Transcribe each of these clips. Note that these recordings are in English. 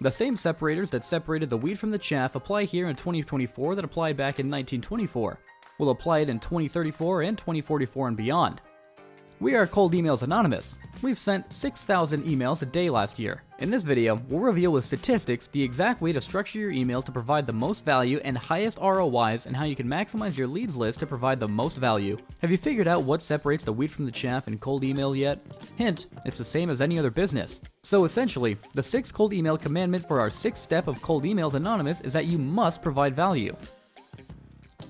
The same separators that separated the wheat from the chaff apply here in 2024 that applied back in 1924. We'll apply it in 2034 and 2044 and beyond. We are Cold Emails Anonymous. We've sent 6,000 emails a day last year. In this video, we'll reveal with statistics the exact way to structure your emails to provide the most value and highest ROIs, and how you can maximize your leads list to provide the most value. Have you figured out what separates the wheat from the chaff in cold email yet? Hint, it's the same as any other business. So essentially, the 6th cold email commandment for our 6th step of Cold Emails Anonymous is that you must provide value.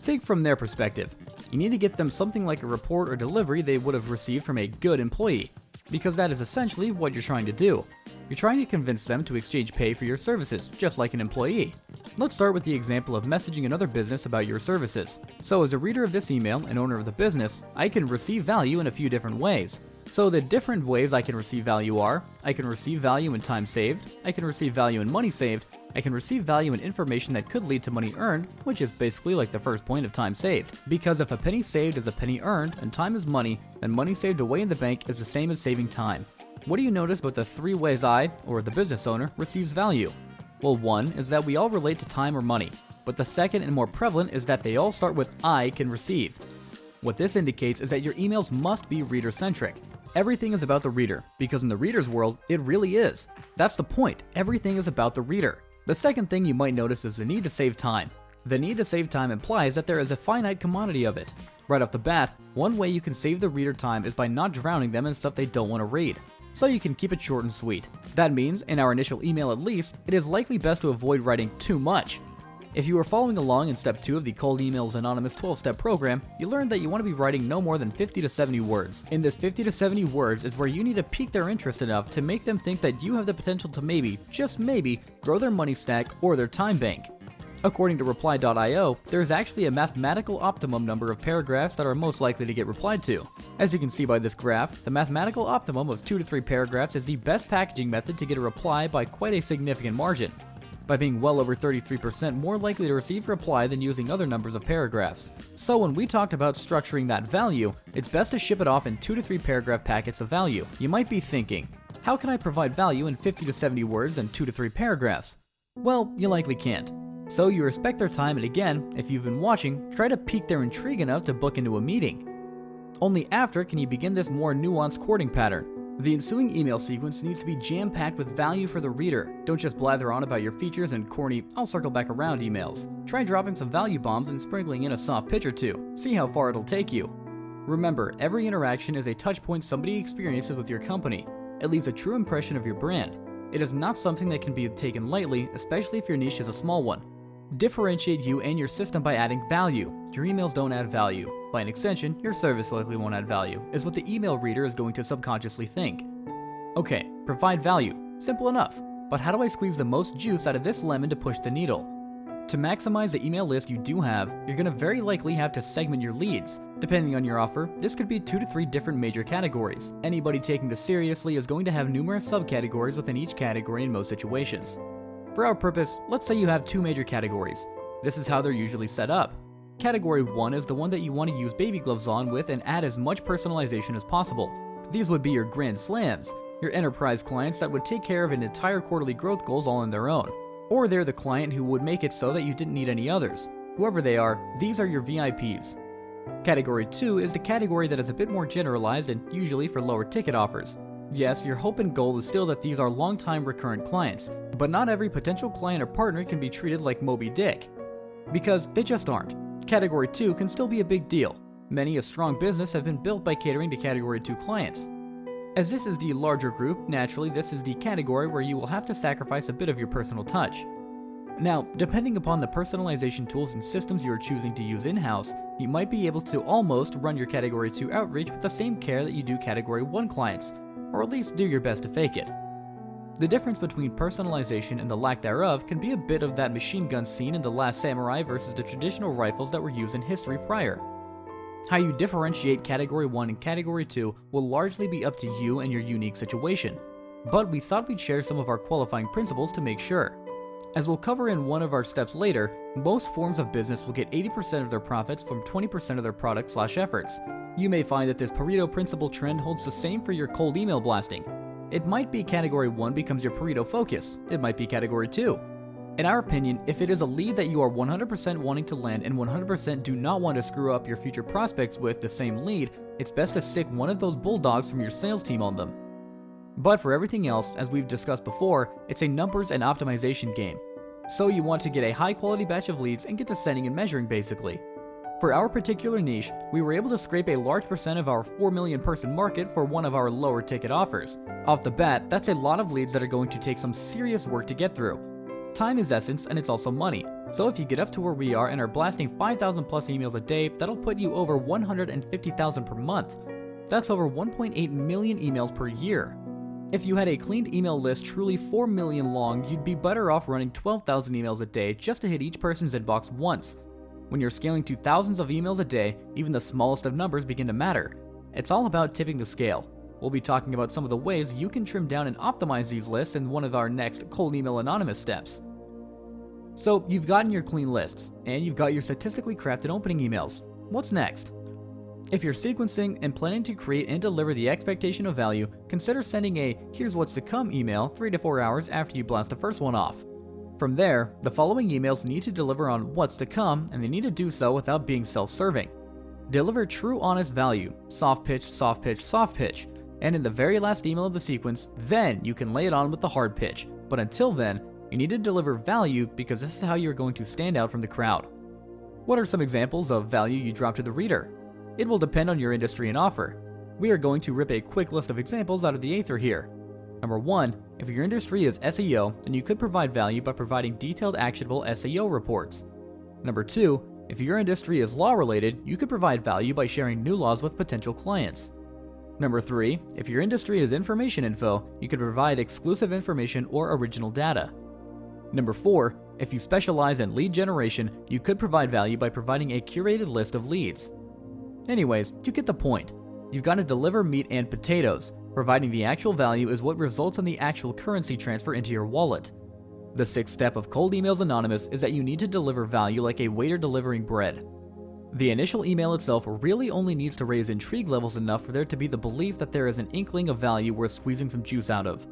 Think from their perspective. You need to get them something like a report or delivery they would have received from a good employee, because that is essentially what you're trying to do. You're trying to convince them to exchange pay for your services, just like an employee. Let's start with the example of messaging another business about your services. So as a reader of this email and owner of the business, I can receive value in a few different ways. So the different ways I can receive value are, I can receive value in time saved, I can receive value in money saved, I can receive value in information that could lead to money earned, which is basically like the first point of time saved. Because if a penny saved is a penny earned and time is money, then money saved away in the bank is the same as saving time. What do you notice about the 3 ways I, or the business owner, receives value? Well, one is that we all relate to time or money, but the second and more prevalent is that they all start with I can receive. What this indicates is that your emails must be reader-centric. Everything is about the reader, because in the reader's world, it really is. That's the point, everything is about the reader. The second thing you might notice is the need to save time. The need to save time implies that there is a finite commodity of it. Right off the bat, one way you can save the reader time is by not drowning them in stuff they don't want to read. So you can keep it short and sweet. That means, in our initial email at least, it is likely best to avoid writing too much. If you are following along in step 2 of the Cold Emails Anonymous 12-step program, you learned that you want to be writing no more than 50 to 70 words. In this 50 to 70 words is where you need to pique their interest enough to make them think that you have the potential to maybe, just maybe, grow their money stack or their time bank. According to Reply.io, there is actually a mathematical optimum number of paragraphs that are most likely to get replied to. As you can see by this graph, the mathematical optimum of 2 to 3 paragraphs is the best packaging method to get a reply by quite a significant margin, by being well over 33% more likely to receive a reply than using other numbers of paragraphs. So when we talked about structuring that value, it's best to ship it off in 2 to 3 paragraph packets of value. You might be thinking, how can I provide value in 50 to 70 words and 2 to 3 paragraphs? Well, you likely can't. So you respect their time, and again, if you've been watching, try to pique their intrigue enough to book into a meeting. Only after can you begin this more nuanced courting pattern. The ensuing email sequence needs to be jam-packed with value for the reader. Don't just blather on about your features and corny, I'll circle back around emails. Try dropping some value bombs and sprinkling in a soft pitch or two. See how far it'll take you. Remember, every interaction is a touch point somebody experiences with your company. It leaves a true impression of your brand. It is not something that can be taken lightly, especially if your niche is a small one. Differentiate you and your system by adding value. Your emails don't add value. By an extension, your service likely won't add value, is what the email reader is going to subconsciously think. Okay, provide value. Simple enough. But how do I squeeze the most juice out of this lemon to push the needle? To maximize the email list you do have, you're going to very likely have to segment your leads. Depending on your offer, this could be 2 to 3 different major categories. Anybody taking this seriously is going to have numerous subcategories within each category in most situations. For our purpose, let's say you have 2 major categories. This is how they're usually set up. Category 1 is the one that you want to use baby gloves on with and add as much personalization as possible. These would be your grand slams, your enterprise clients that would take care of an entire quarterly growth goals all on their own. Or they're the client who would make it so that you didn't need any others. Whoever they are, these are your VIPs. Category 2 is the category that is a bit more generalized and usually for lower ticket offers. Yes, your hope and goal is still that these are long-time recurrent clients, but not every potential client or partner can be treated like Moby Dick, because they just aren't. Category 2 can still be a big deal. Many a strong business have been built by catering to Category 2 clients. As this is the larger group, naturally this is the category where you will have to sacrifice a bit of your personal touch. Now, depending upon the personalization tools and systems you are choosing to use in-house, you might be able to almost run your Category 2 outreach with the same care that you do Category 1 clients, or at least do your best to fake it. The difference between personalization and the lack thereof can be a bit of that machine gun scene in The Last Samurai versus the traditional rifles that were used in history prior. How you differentiate Category 1 and Category 2 will largely be up to you and your unique situation, but we thought we'd share some of our qualifying principles to make sure. As we'll cover in one of our steps later, most forms of business will get 80% of their profits from 20% of their products/efforts. You may find that this Pareto principle trend holds the same for your cold email blasting. It might be Category 1 becomes your Pareto focus. It might be Category 2. In our opinion, if it is a lead that you are 100% wanting to land and 100% do not want to screw up your future prospects with the same lead, it's best to stick one of those bulldogs from your sales team on them. But for everything else, as we've discussed before, it's a numbers and optimization game. So you want to get a high quality batch of leads and get to setting and measuring basically. For our particular niche, we were able to scrape a large percent of our 4 million person market for one of our lower ticket offers. Off the bat, that's a lot of leads that are going to take some serious work to get through. Time is essence and it's also money. So if you get up to where we are and are blasting 5,000 plus emails a day, that'll put you over 150,000 per month. That's over 1.8 million emails per year. If you had a cleaned email list truly 4 million long, you'd be better off running 12,000 emails a day just to hit each person's inbox once. When you're scaling to thousands of emails a day, even the smallest of numbers begin to matter. It's all about tipping the scale. We'll be talking about some of the ways you can trim down and optimize these lists in one of our next Cold Email Anonymous steps. So you've gotten your clean lists, and you've got your statistically crafted opening emails. What's next? If you're sequencing and planning to create and deliver the expectation of value, consider sending a "here's what's to come" email 3 to 4 hours after you blast the first one off. From there, the following emails need to deliver on what's to come, and they need to do so without being self-serving. Deliver true honest value, soft pitch, soft pitch, soft pitch. And in the very last email of the sequence, then you can lay it on with the hard pitch. But until then, you need to deliver value because this is how you're going to stand out from the crowd. What are some examples of value you drop to the reader? It will depend on your industry and offer. We are going to rip a quick list of examples out of the aether here. Number 1, if your industry is SEO, then you could provide value by providing detailed actionable SEO reports. Number 2, if your industry is law related, you could provide value by sharing new laws with potential clients. Number 3, if your industry is information info, you could provide exclusive information or original data. Number 4, if you specialize in lead generation, you could provide value by providing a curated list of leads. Anyways, you get the point. You've got to deliver meat and potatoes. Providing the actual value is what results in the actual currency transfer into your wallet. The 6th step of Cold Emails Anonymous is that you need to deliver value like a waiter delivering bread. The initial email itself really only needs to raise intrigue levels enough for there to be the belief that there is an inkling of value worth squeezing some juice out of.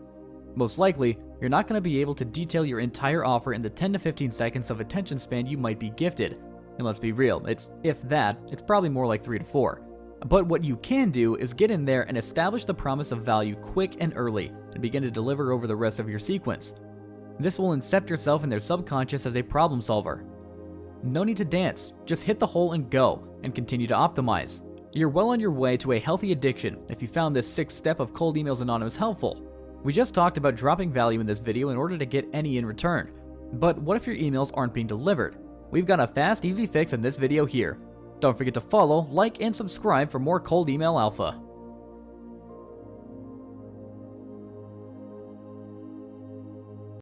Most likely, you're not going to be able to detail your entire offer in the 10 to 15 seconds of attention span you might be gifted. And let's be real, if that, it's probably more like 3 to 4. But what you can do is get in there and establish the promise of value quick and early and begin to deliver over the rest of your sequence. This will incept yourself in their subconscious as a problem solver. No need to dance, just hit the hole and go, and continue to optimize. You're well on your way to a healthy addiction if you found this 6th step of Cold Emails Anonymous helpful. We just talked about dropping value in this video in order to get any in return. But what if your emails aren't being delivered? We've got a fast, easy fix in this video here. Don't forget to follow, like, and subscribe for more Cold Email Alpha.